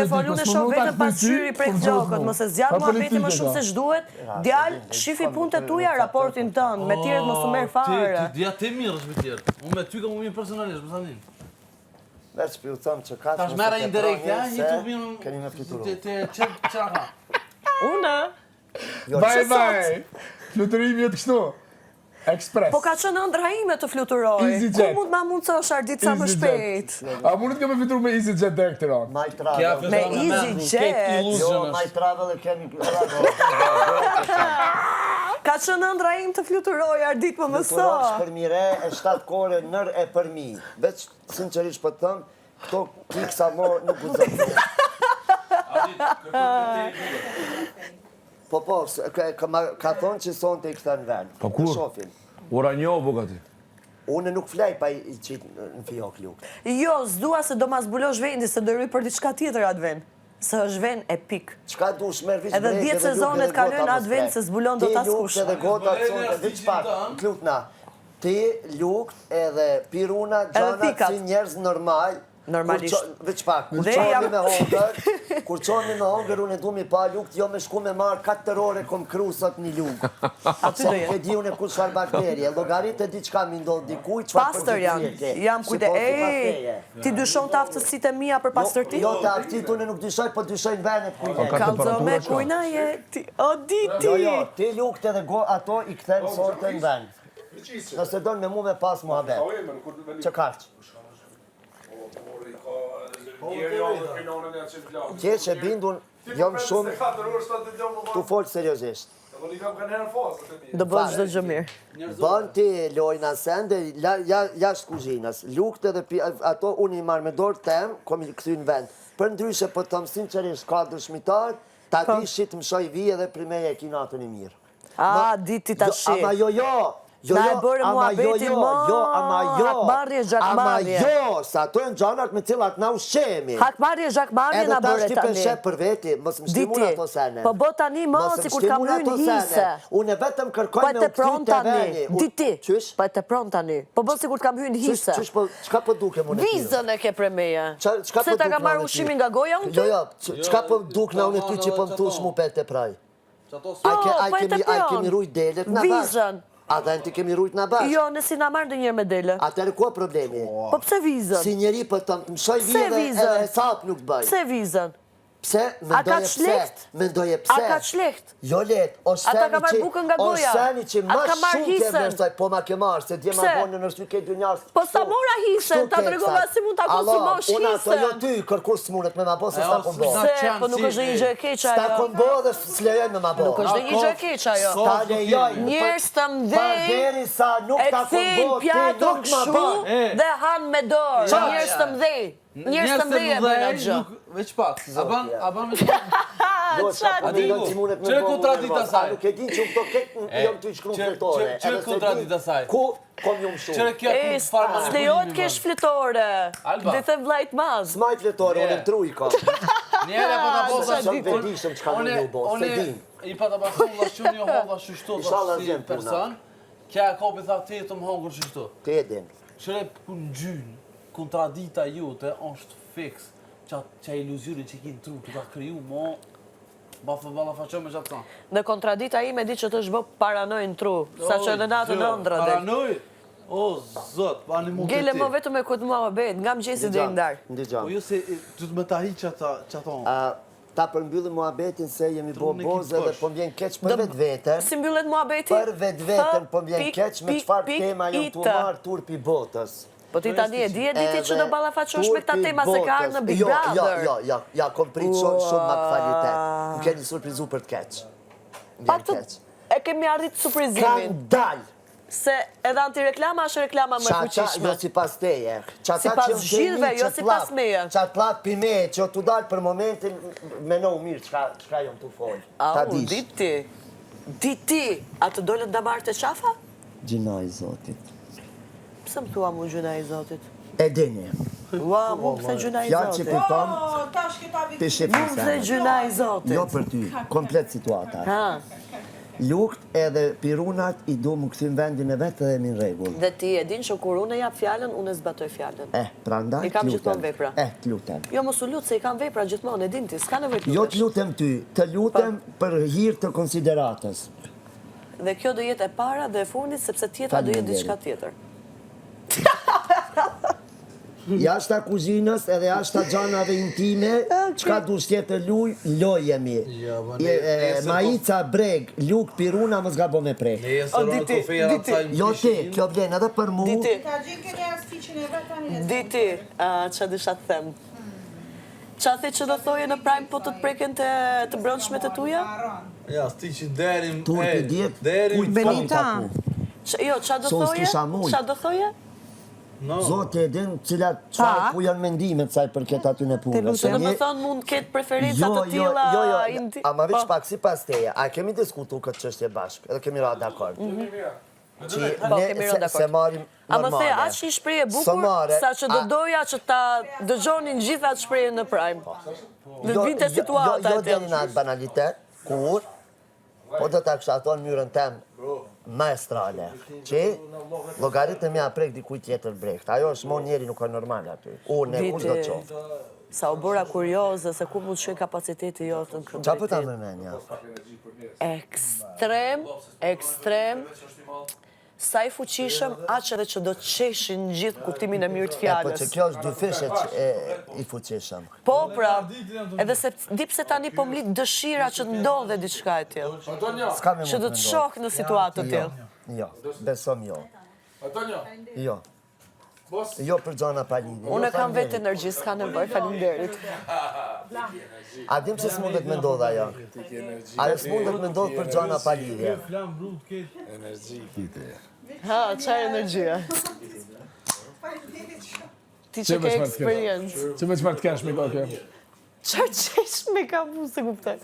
Ke folu në shoh vetëm pasqyri prej flokët, mos e zjarë muhabeti më shumë se ç'duhet. Djalë, shifi punët e tuaja, raportin tënd, me tjerët mos u merr fare. Ti te mirë është me tjerë. Unë me ty kam mirë personalisht, më tani. Veç për ju thëmë që ka Tash merra indirekt, ja, një të mirë. Keni me fluturu. Te ç'a ka? Unë? Vaj, fluturimi jetë kështu. Express. Po ka qenë ëndra ime të fluturoj. Ku mund ma mundësosh Ardit sa më shpejt? A mundet kjo me fluturu me EasyJet direkt Tiranë? My Travel. Me EasyJet. Jo, My Travel e kemi Ka qenë ëndra im të fluturoj, Ardit më mëso. Fluturosh për mire e 7 kore nër e për mi. Veç, sinqerisht për thëmë, këto kiksa mo nuk guzëm. Po, ka thonë që sonë të i këta në vend. Po kur? Ora një o bukati. Unë nuk flej pa i qitë në fijok lukë. Jo, s'dua se do ma zbulosh vendi, se do rri për diçka tjetër atë vend. Se është vend epik. Qka du shmerë vishë Edhe 10 sezonet kalojnë atë vend se zbulon do ta skush. Ti lukët edhe gota të sonë, dhe që pak, klutna. Ti lukët edhe piruna gjanat si njerëz normal. Normalisht. Veç pak, kur qoni me hongër, unë e du mi pa lukët, jo me shku me marë 4 ore kom krusat një lukë. Aty do jetë. E di unë e ku shfar bakterje, logarit e di qka mi ndodhë dikuj, Pastër jam kujde, ti dyshon të aftësit e mija për pastërti? Jo, të aftësit unë nuk dyshoj, po dyshoj në venet kujde. Kalzo me kujna je, o diti. Jo, ti lukët edhe ato i këthen sorte në vend. Nëse donë me mu me pas muhabet. Që kaqë? Kje që bindun, jam shumë të folë seriosisht. Do bësh çdo gjë mirë. Bën ti lojna sende, jashtë kuzhinës. Lukët edhe ato unë i marrë me dorë tem, kom i këthy në vend. Për ndryshe për të më sinqerisht ka dëshmitar, ta di shit më shoj vijë edhe primeje e kinatën i mirë. A, diti ta shi. Ama jo. Na e bërë muhabetin hakmarrje, zhakmarrje. Ama jo, sa ato e në gjanat me cilat na ushqemi. Hakmarrje, zhakmarrje na bërë tani. Edhe ta shti shep për veti, mos më shtimun ato sene. Po bë tani mo, si kur kam hynë hise. Unë vetëm kërkoj me ukëty të veni. Diti, po e të pron tani. Po bë si kur kam hynë hise. Qka po duke më në tjë? Vizën e ke premeja. Se ta ka marrë ushimin nga goja unë ty? Jo, qka po duk në unë ty që po më tush mu pete praj? A kemi rujt delet në Vizën. A dhe në ti kemi rujt në bashkë? Jo, nësi nga marrë dhe njërë me dele. Atërë ku problemi? Po pse vizën? Si njeri për të më shoj vijë dhe e sap nuk bëj. Pse vizën? Pse? Mendoje pse? Mendoje pse? A ka qleht? Jo let, o seni që ma shumë ke vërstoj, po ma ke marrë, se dje ma bonë në nërshtu ke dynjas. Po sa mora hisen, ta tregova si mund ta konsumosh hisen. Unë ato jo ty, kërkus s'mundet me ma bo, se s'ta kombo. Se, po nuk është dhe një gjë e keqa, s'ta kombo dhe s'lejen me ma bo. Nuk është dhe një gjë e keqa, jo. S'ta lejoj. Njërës të mdhej, e këthejnë pjatën këshu dhe hanë me dorë. Njërës të mdhej. Njërës të mdhej e bërë atë gjë. Veç pak, a ban me shumë. Qërë kontradita saj? Nuk e din që këto ketë jam të i shkru fletore. Qërë kontradita saj? Ku kom jumë shumë? Qërë kjo të farë manipulimi? Slejot kesh fletore. Dhe të vlajt mazë. S'maj fletore, unë në tru i ka. Njere pa ta posa Shumë vedishëm që ka në një bo, se din. I pa ta pasu dhe shumë një hodha shushtu dhe si person. Kja e kopi tha ti të më hongër shushtu. Te edin. Qërë për në gjynë, kontradita jute është fix. Qa iluzionin që kinë tru, të ka kryu, mo, bala faqo me qatë ta. Në kontradita ime di që të shbo paranoj në tru, sa që në natë në ndrë dhe. Paranoj? O, zot, pa një mund të ti. Gele më vetëm e këtë mua më bet, nga më gjesi dhe ndarë. Po ju se, të të me ta hi që thonë. Ta përmbyllim muhabetin se jemi bo boze dhe po m'vjen keq për vetë vetën. Si mbyllet muhabeti? Për vetë vetën po m'vjen keq me qfar tema jam të marë turpi botës. Po ti tani e di që do ballafaqosh me këta tema se ka ardhur në Big Brother. Jo, kom prit shumë ma kvalitet. Më keni surprizu për të keq. Pak të e kemi arrit surprizimin. Kam dal. Se edhe antireklama është reklama më fuqishme. Jo si pas teje. Si pas gjithve, jo si pas meje. Qatë plak për me, që t'u dalë për momentin, me në mirë qka jom t'u folë. Au, diti. A të dollën damarë të qafa? Gjina i Zotit. Pse më thua mu gjuna i Zotit? E dini. Ua, mu pëse gjuna i Zotit? Fjallë që piton, të shifë mu pëse gjuna i Zotit? Jo për ty, komplet situata. lukt edhe pirunat i du më këthyn vendin e vetë dhe min regull. Dhe ti e din që kur unë jap fjalën, unë e zbatoj fjalën. Prandaj I kam gjithmonë vepra. të lutem. Jo, mos u lut se i kam vepra gjithmonë, e din ti, s'ka nevojë të Jo lutesh. të lutem ty, të lutem për hir të konsideratës. Dhe kjo do jetë e para dhe e fundit, sepse tjetra do jetë diçka tjetër. Jashta kuzhinës edhe jashta gjanave intime, qka du shtjetë lojemi. Majica, breg, luk, piruna, më zgabo me prek. Jo ti, kjo vlen edhe për mu. Diti, që disha të them. Qa the që do thoje në Prime po të të preken të brëndshme të tuja? Ja, sti që derim... Turpi djetë, kujtë Benita. Jo, qa do thoje? Qa do thoje? Zotë e din cilat qfarë ku janë mendimet saj për këtë aty në punë. Se do me thonë mund ketë preferenca të tilla... Jo, ama veç pak si pas teje, a kemi diskutu këtë qështje bashkë, edhe kemi ra dakord. Se marim normale. A më the, aq një shprehje bukur, sa që do doja që ta dëgjonin gjitha atë shprehje në Prime. Në vinte situata Jo deni në atë banalitet, kur, po do ta kësha thonë mjërën tem maestrale, që logaritën mja prek dikuj tjetër brekt. Ajo është mo njeri nuk e normal aty. Unë e kush do të qoftë. Sa u bëra kurioze se ku mund shkoj kapaciteti jote në Qa po ta këmbëti. mërmenja? Ekstrem, sa i fuqishëm, aq edhe që do të qeshin gjithë kuptimin e mirë të Po fjalës. që kjo është dy fishe i fuqishëm. Po, pra, edhe se di pse tani po mlit dëshira që të ndodhe diçka e tillë. S'ka me Që do të shoh në situatë të tillë. Jo, besom jo. Jo. Jo për gjona pa lidhje. Unë kam vetë energji, s'ka nevojë, faleminderit. A dim që s'mundet me ndodh ajo? Ajo s'mundet me ndodh për gjona pa lidhje. Ha, çfarë energjia? Ti që ke experience. Që me qëmër të kesh me kokë? Çfarë qesh me ka mu se kuptoj.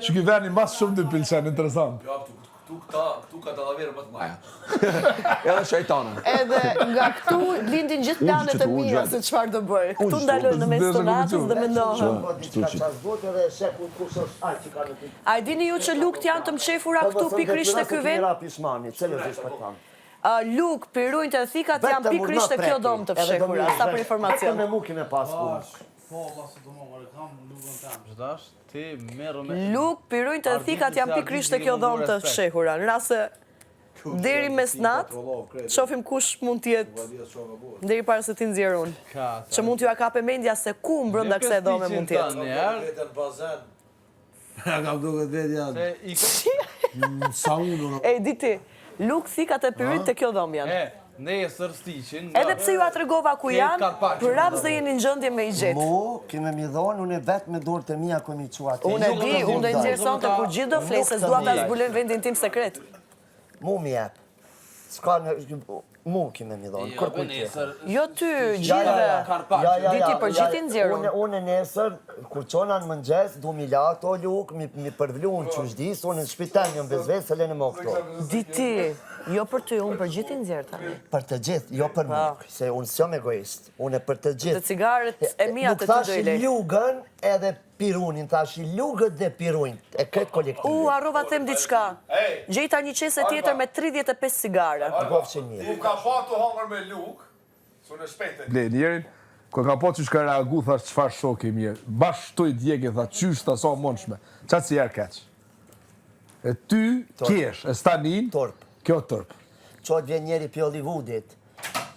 Që ki veni mas shumë të pilqen, interesant. Këtu ka të laverë më të maja. Edhe shajtana. Edhe nga këtu lindin gjithë planet e mia se çfarë do bëj. Këtu ndaloj në mes të natës dhe mendohem. Po diçka qasbut edhe sheku kush është ai që ka në pikë. A i dini ju që lukt janë të mqefura këtu pikrisht e ky vend? Luk, pirujnë të thikat janë pikrisht e kjo dom të fshehura, sa për informacion. Me mu kime pas punë. Po, lasë të më reklam lukën tem. Qëtash, ti merë me... Luk, pirujnë të thikat janë pikrisht e kjo dom të fshehura. Në rase deri mes natë, shofim kush mund t'jetë deri para se ti nxjerr unë. Që mund t'ju a kape mendja se ku brenda kësaj dhome mund t'jetë. Ja kam duke të vedja. Sa unë. E, diti, Luk thikat e pirujnë të kjo dom janë. Nesër stiqin... Edhe pse ju atregova ku janë, prapë dhe jeni në gjendje me i gjetë. Mu, kime mi dhonë, unë e vetë me dorë të mija ku mi qua të. Unë e di, unë do i nxjerr sonte kur gjithë do flej, se s'dua ta zbuloj vendin tim sekret. Mu mi jep. Ska në... Mu kime mi dhonë, kur ku tje. Jo ty, gjithë. Diti për gjithë i nxjerrun. Unë nesër, kur qona në mëngjes, du mi la ato luk, mi përvlu unë që shdis, unë në shpital një mbezves, se lene më këto. Diti, jo për ty, unë për gjithë i nxjerr tani. Për të gjithë, jo për mu, se unë s'jom egoist, unë e për të gjithë. Të cigaret e mia të ty do i Nuk thash lej. lugën edhe pirunin, thash lugët dhe pirunin, e këtë kolektivit. Harrova them diçka. Gjejta një qese tjetër me 35 cigare. Gofë mirë. Ku ka pa të hangër me luk, su në shpete. Ble, njerin, kër ka po që shka reagu, thash qfar shoki mirë. Bashkë të i djegi, tha qysh të sa monshme. Qatë si jerë keq. E ty, kesh, e stanin, Torp. kjo tërp. Qot vjen njeri pi Hollywoodit.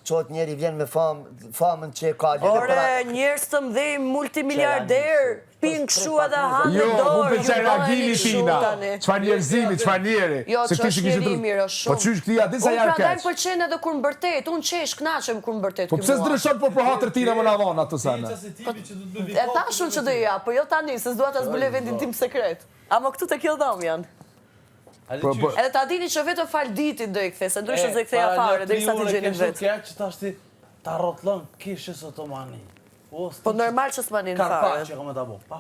Qot njeri vjen me famën që e ka. Ore, njerëz të mdhej multimiliarder, pinë këshu edhe hanë Jo, dorë. mu pëlqen reagimi tina. Çfarë njerëzimi, çfarë njeri. Jo, Se që kishë është kishë njeri mirë, është shumë. Po qysh këti ati sa Unë jarë prandaj keq. pëlqen edhe kur mbërtet, unë qesh, knaqem kur mbërtet Po ky pse mua. s'dryshon po për hatër tina më navon ato sene? E thashun që do ja, po jo tani, se s'dua ta zbuloj vendin tim sekret. Ama këtu te kjo dhom janë. Edhe ta dini që vetëm fal ditit do i kthe, se ndryshe do i ktheja fare derisa ti gjeni vetë. Kërë që tash ti ta rotlën kishës otomani. Po normal që s'manin fare. Karpa që kam e ta bo. Pa.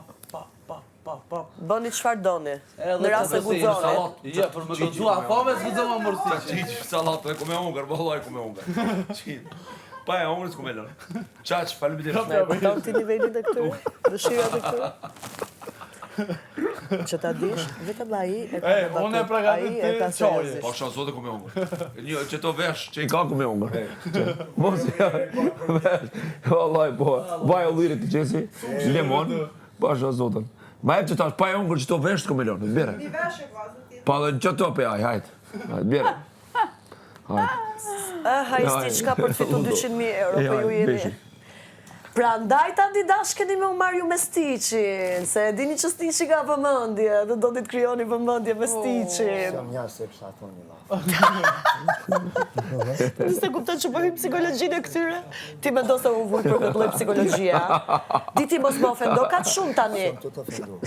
Bëni çfarë doni. Në rast se guxoni. Ja, për më guxua, po me guxua më mërsi. Qiq, salat, e kume ungar, bëllaj kume ungar. Qiq. Pa e ungar s'kume lërë. Qaq, falim për Kupton ti nivelin e këtyre? Dëshirat e këtyre? Që ta dish, vetëm ai e ka me unë e batut. përgatit Ai e ka të qaje. seriozisht. Pasha zote ku me ongër. Një që to vesh, që i ka ku me ongër. Mos ja. Vallai po. Vaj ullirit të qesi. Limon. Pasha zotën. Ma e që tash pa e ongër që to vesh ku me lon. Bire. Pa dhe që to pe aj, hajt. Hajt, bire. Hajsti që ka përfitu 200.000 euro, për ju jeni. Pra ndaj ta didashkeni me u marju me Stiqin, se e dini që Stiqi ka vëmendje, dhe do t'i të kryoni vëmendje me Stiqin. Jam ja se pësha thoni la. Nëse kupton që përhi psikologjinë e këtyre, ti me do se u vuj për këtë lloj psikologjia. Diti mos më ofendo ka shumë tani. Të të ofendu.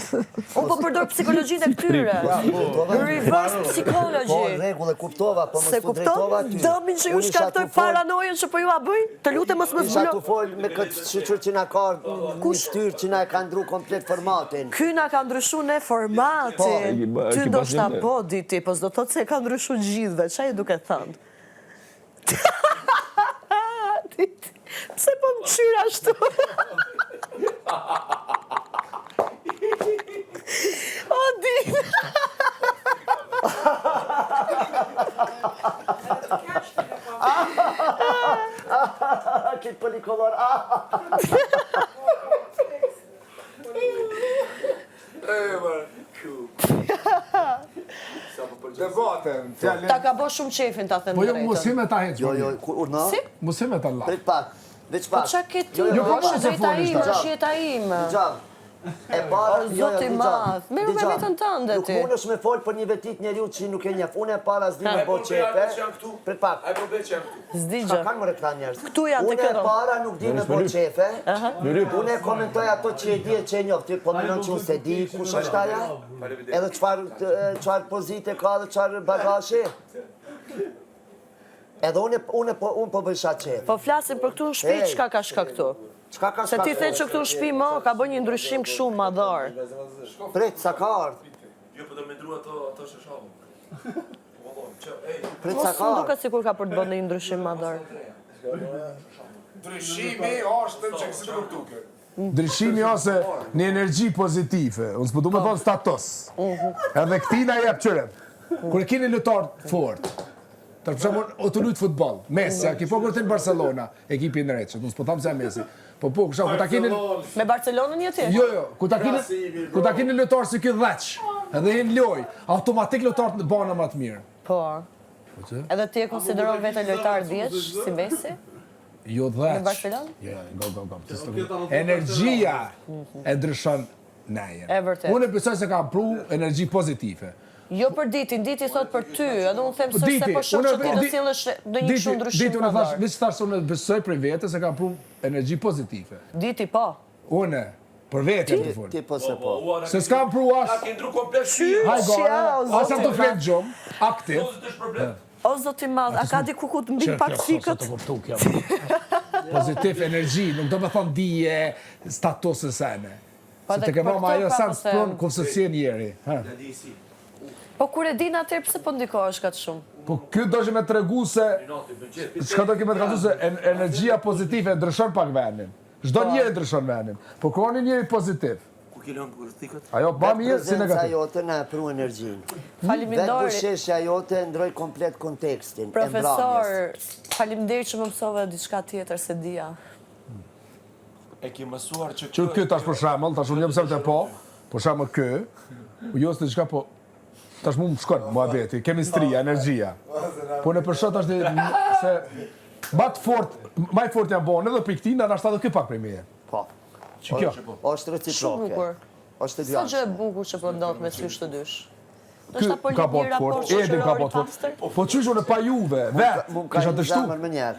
Unë po përdor psikologjinë e këtyre. Reverse Po, psychology. rregull e kuptova, po Se mos të drejtova kupton? ty. Dëmin që ju Unë isha shkaktoj tu fol- paranojën që po ju a bëj? Të lutem mos më Isha zbulo. tu fol me këtë shqyqër që na ka një shtyrë që na e ka ndru komplet formatin. Ky na ka ndryshu ne formatin. Po, Ty ki ndoshta paciente. po diti, po s'do thot se e ka ndryshu gjithve. Çfarë duke thënë? Diti, pse po më qyr ashtu? O, diti. Këtë polikolor, Debatën. Ta ka bo shumë qefin ta them Po jo drejtën. musime ta heq. Jo, jo, urna? Si? Musime ta la. Prit pak, veç Po pak. qa ke ti? Jo, Po pak. është drejta folish, ime, ta. është jeta ime. Gjam. E para, Zoti madh, miru me vetën tënde Nuk ti. mundesh me fol për një vetit njeriu që nuk e njeh. Unë e para s'di me bo qefe. Prit pak. Ai po që janë këtu. Zdigje. Ka kanë më reklam njerëz. Këtu janë të Unë e këto. para nuk di me bo qefe. Unë e komentoj ato që e di e që e njoh. Ti po minon që unë se di kush është aja. Edhe çfarë pozite ka dhe çfarë bagazhi. Edhe unë po bëj sha qef. Po flasim për këtu në shtëpi, Ej. çka ka shka këtu? Çka ka Se ti the që këtu në shtëpi më ka bën një ndryshim shumë madhor. Prit, sa ka ardhur. Jo po do me ndru ato sheshavë. Prit, Mos sa ka më ardhur. duket sikur ka për të bën një ndryshim madhor. Ndryshimi është që kësi për duke. Ndryshimi ose një energji pozitive. Unë s'po du me thonë status. Edhe këtina jep qërem. Kur e kini lëtar fort, të përshamun o të lutë futbol, Messi, a ki po kërtin Barcelona, ekipi në reqët, unë s'po thamë se e Messi. Po po, kësha, ku ta kini... Me Barcelonën jeti? Jo, ku ta kini lëtar si këtë dheq, edhe jenë loj, automatik lëtar të bana më të mirë. Po. Edhe ti e konsideron vete lojtar vjeç, si Messi? Jo dheq. Në Barcelonë? Jo, go. Energjia e ndryshon neje. E vërtet. Unë e besoj se ka pru energji pozitive. Jo për ditin, diti thot për ty, edhe unë them se po shoh që ti do sillesh në një kështu ndryshim Diti, unë thash, madhor. veç thash unë besoj për vete se ka pru energji pozitive. Diti po. Unë, për vete të fol. Ti po se po. Se s'kam pru as... Ki ndru komplet shtëpi. Haj gara, o, as jam të zoti flet gjumë, aktiv. Është problem. O zoti madh, a ka diku ku të mbi pak fikët? Pozitiv energji, nuk do me thonë dije, status e sene. Po Se dhe të ke për mama këto ajo ka sen ose- s'pron ku se si njeri. Po kur e din atër, pse po ndikohesh kaq shumë? Po kjo do që me të regu se... Shka do kime të kaltu se energjia pozitive ndryshon pak vendin. Çdo njeri ndryshon vendin. Po kur një njeri pozitiv. Ku ki lënë kur stikët? Ajo ba mirë si Prezenca negativ. jote na e pru energjin. Vetë Falimindori, busheshja jote ndroj komplet kontekstin. e mbrëmjes. profesor, faleminderit që më mësove diçka tjetër se dija. E ki mësuar që Që kjo tash për shembull, tash unë jam se të po, për shembull kë, jo se diçka po tash mu më shkon muhabeti, kemistria, energjia. Po në përshot tash se më fort janë bon, edhe për këtina na shtatë ky pak për meje. Po. Që kjo. Është Shumë reciproke. bukur. Është Sa dy gjë e bukur që po ndodh me sysh të dysh. Do Ky shta po ka lidh një bot fort, raport Edin ka shoqëror i bot fort. pastër. Po çysh unë pa juve, vet. Mu ka Kisha një dështu. zemër më njerë.